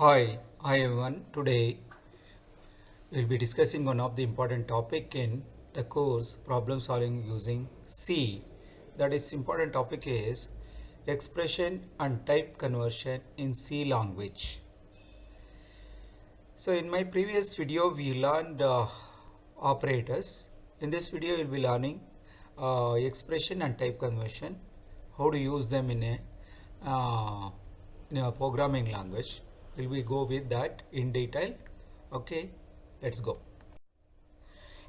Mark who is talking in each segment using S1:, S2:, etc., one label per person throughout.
S1: Hi everyone. Today we'll be discussing one of the important topic in the course problem solving using C. That is important topic is expression and type conversion in C language. So in my previous video we learned operators. In this video we'll be learning expression and type conversion, how to use them uh, in a programming language. Will we go with that in detail? Okay, let's go.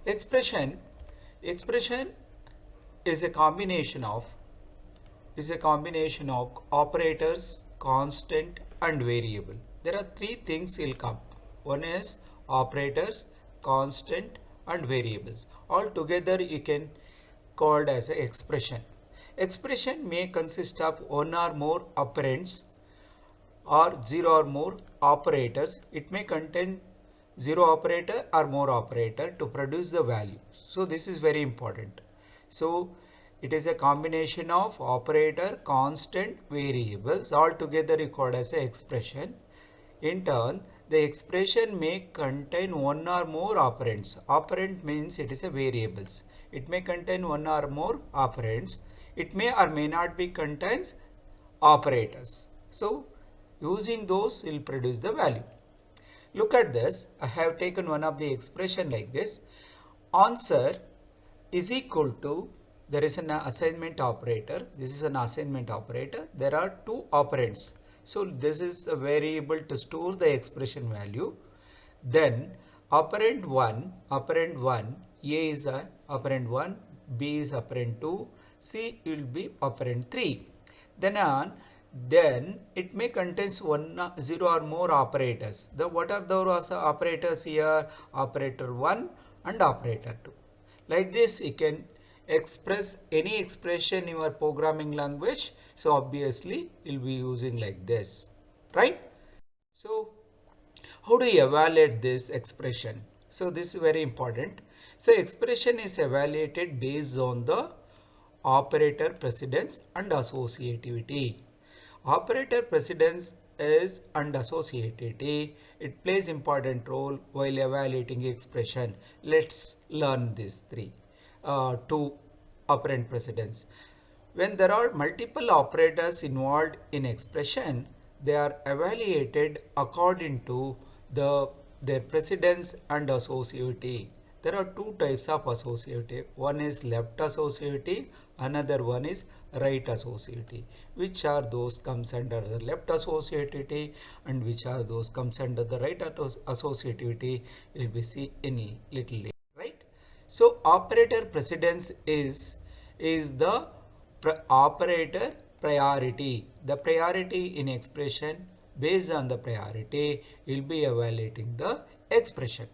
S1: Expression is a combination of operators, constant and variable. There are three things will come. One is operators, constant and variables. All together you can called as an expression. Expression may consist of one or more operands or zero or more operators. It may contain zero operator or more operator to produce the value. So this is very important. So it is a combination of operator, constant, variables all together recorded as an expression. In turn, the expression may contain one or more operands. Operand means it is a variables. It may contain one or more operands. It may or may not be contains operators. So using those will produce the value. Look at this. I have taken one of the expression like this. Answer is equal to, there is an assignment operator. This is an assignment operator. There are two operands. So this is a variable to store the expression value. Then operand 1, A is a operand 1, B is operand 2, C will be operand 3. Then it may contains 0 or more operators. What are those operators here? Operator 1 and operator 2. Like this you can express any expression in your programming language. So obviously you'll be using like this, right? So how do you evaluate this expression? So this is very important. So expression is evaluated based on the operator precedence and associativity. Operator precedence is and associativity. It plays important role while evaluating expression. Let's learn these two operand precedence. When there are multiple operators involved in expression, they are evaluated according to their precedence and associativity. There are two types of associativity. One is left associativity, another one is right associativity. Which are those comes under the left associativity and which are those comes under the right associativity will be see in little later, right? So operator precedence is the operator priority. The priority in expression, based on the priority will be evaluating the expression.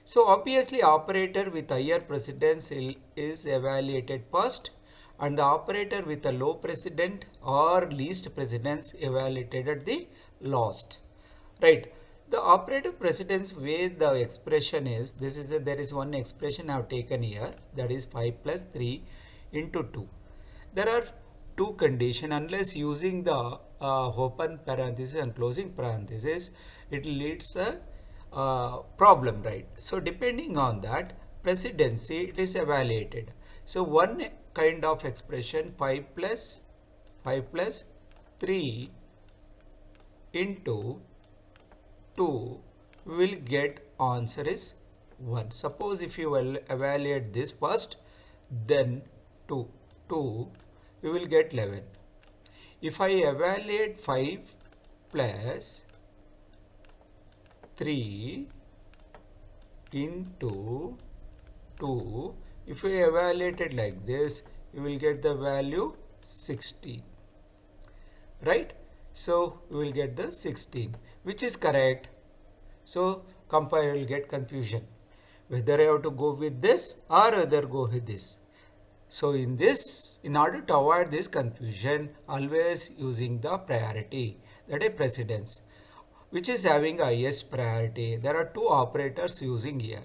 S1: So obviously operator with higher precedence is evaluated first, and the operator with a low precedent or least precedence evaluated at the last, right? The operator precedence where the expression is, there is one expression I have taken here, that is 5 plus 3 into 2. There are two conditions. Unless using the open parenthesis and closing parenthesis, it leads a problem, right? So depending on that precedency, it is evaluated. So one kind of expression 5 plus 3 into 2, we will get answer is 1. Suppose if you will evaluate this first, then 2, we will get 11. If I evaluate 5 plus 3 into 2, if we evaluate it like this, you will get the value 16, right? So we will get the 16, which is correct. So compiler will get confusion whether I have to go with this or whether go with this. So in order to avoid this confusion, always using the priority, that is precedence, which is having highest priority. There are two operators using here.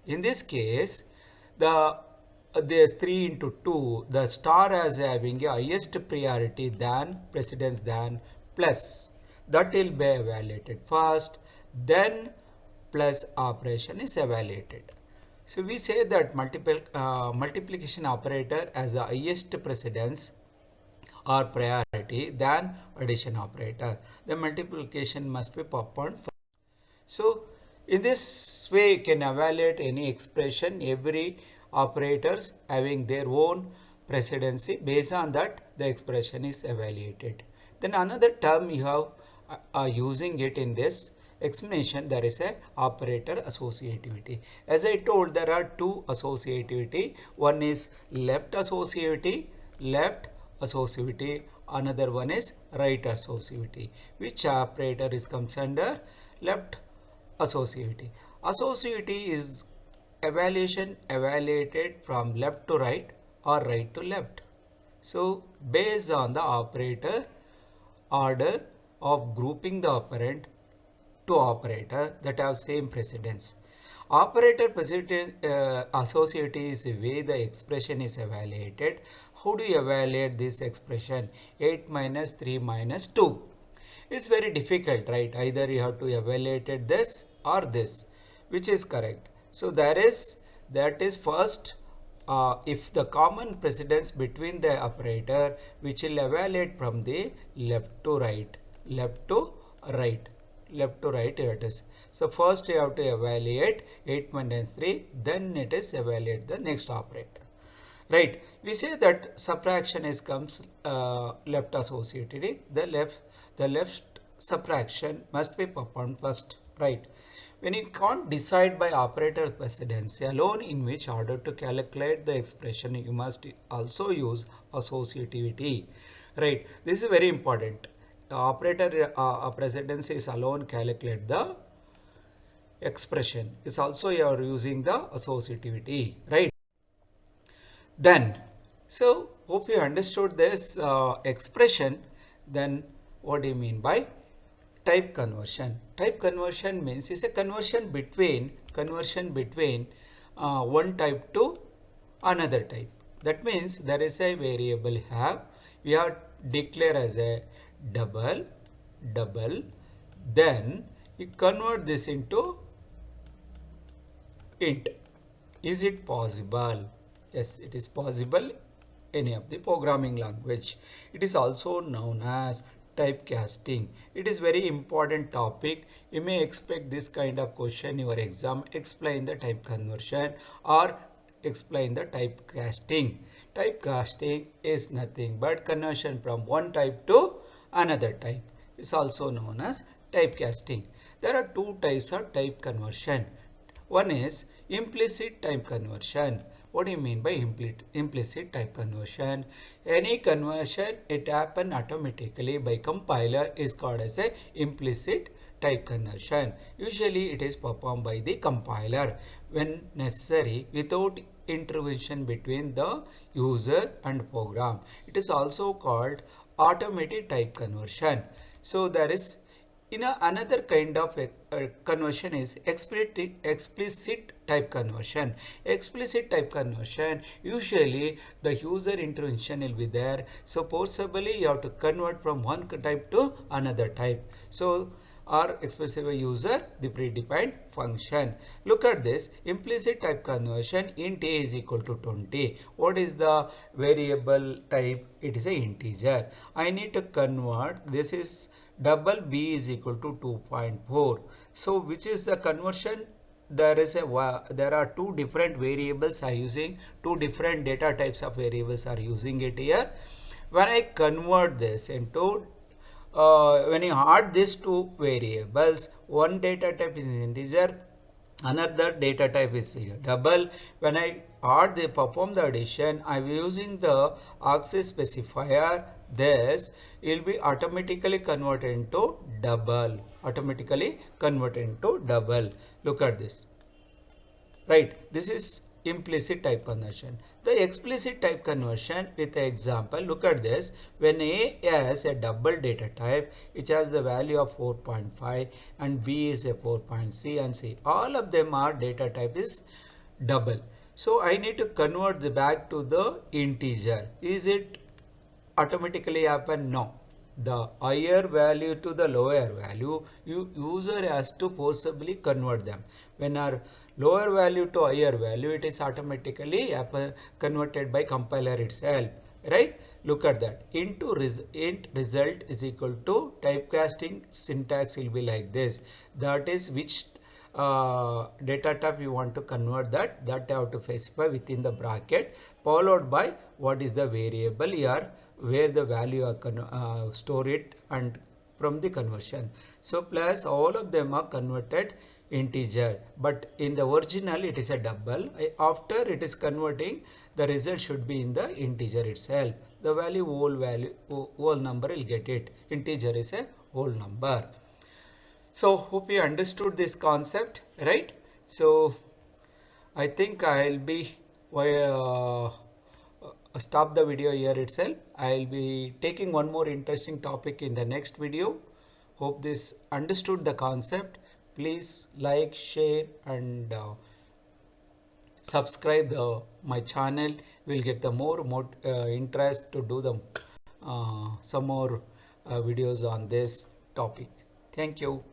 S1: In this case, there's 3 into 2, the star as having a highest priority than precedence than plus that will be evaluated first, then plus operation is evaluated. So we say that multiplication operator has the highest precedence or priority than addition operator. The multiplication must be performed first. So in this way you can evaluate any expression, every operators having their own precedency. Based on that the expression is evaluated. Then another term you have using it in this explanation, there is a operator associativity. As I told, there are two associativity. One is left associativity, another one is right associativity. Which operator is comes under left associativity? Associativity is evaluated from left to right or right to left. So based on the operator order of grouping the operand to operator that have same precedence. Operator associativity is the way the expression is evaluated. How do you evaluate this expression? 8 minus 3 minus 2. It's very difficult, right? Either you have to evaluate this or this, which is correct. So that is first, if the common precedence between the operator, which will evaluate from the left to right it is. So first you have to evaluate 8 minus 3, then it is evaluate the next operator, right? We say that subtraction is comes left associativity. The left subtraction must be performed first, right? When you can't decide by operator precedency alone in which order to calculate the expression, you must also use associativity, right? This is very important. The operator precedence is alone calculate the expression. Is also you are using the associativity, right? Then, so hope you understood this expression. Then what do you mean by type conversion? Type conversion means is a conversion between one type to another type. That means there is a variable we have declare as a double, then you convert this into int. Is it possible? Yes, it is possible. Any of the programming language. It is also known as typecasting. It is very important topic. You may expect this kind of question in your exam. Explain the type conversion or explain the typecasting. Typecasting is nothing but conversion from one type to another type. It's also known as typecasting. There are two types of type conversion. One is implicit type conversion. What do you mean by implicit type conversion? Any conversion it happen automatically by compiler is called as a implicit type conversion. Usually it is performed by the compiler when necessary without intervention between the user and program. It is also called automatic type conversion. So there is another kind of conversion is explicit type conversion. Explicit type conversion, usually the user intervention will be there. So forcibly you have to convert from one type to another type. So or expressive user the predefined function. Look at this implicit type conversion. Int a is equal to 20. What is the variable type? It is a integer. I need to convert. This is double b is equal to 2.4. So which is the conversion? There are two different variables are using, two different data types of variables are using it here. When I convert this into when you add these two variables, one data type is integer, another data type is double. When I perform the addition, I am using the access specifier. This will be automatically converted into double. Look at this, right? This is implicit type conversion. The explicit type conversion with the example, look at this. When A has a double data type which has the value of 4.5 and B is a 4.c and C, all of them are data type is double. So I need to convert the back to the integer. Is it automatically happen? No. the higher value to the lower value, user has to forcibly convert them. When our lower value to higher value, it is automatically converted by compiler itself, right? Look at that. Int result is equal to typecasting syntax will be like this. That is which data type you want to convert, that you have to specify within the bracket, followed by what is the variable here where the value are store it, and from the conversion. So plus all of them are converted integer, but in the original it is a double. After it is converting, the result should be in the integer itself. The whole number will get it. Integer is a whole number. So hope you understood this concept, right? So I think I'll be stop the video here itself. I'll be taking one more interesting topic in the next video. Hope this understood the concept. Please like, share, and subscribe my channel. We'll get the more interest to do the some more videos on this topic. Thank you.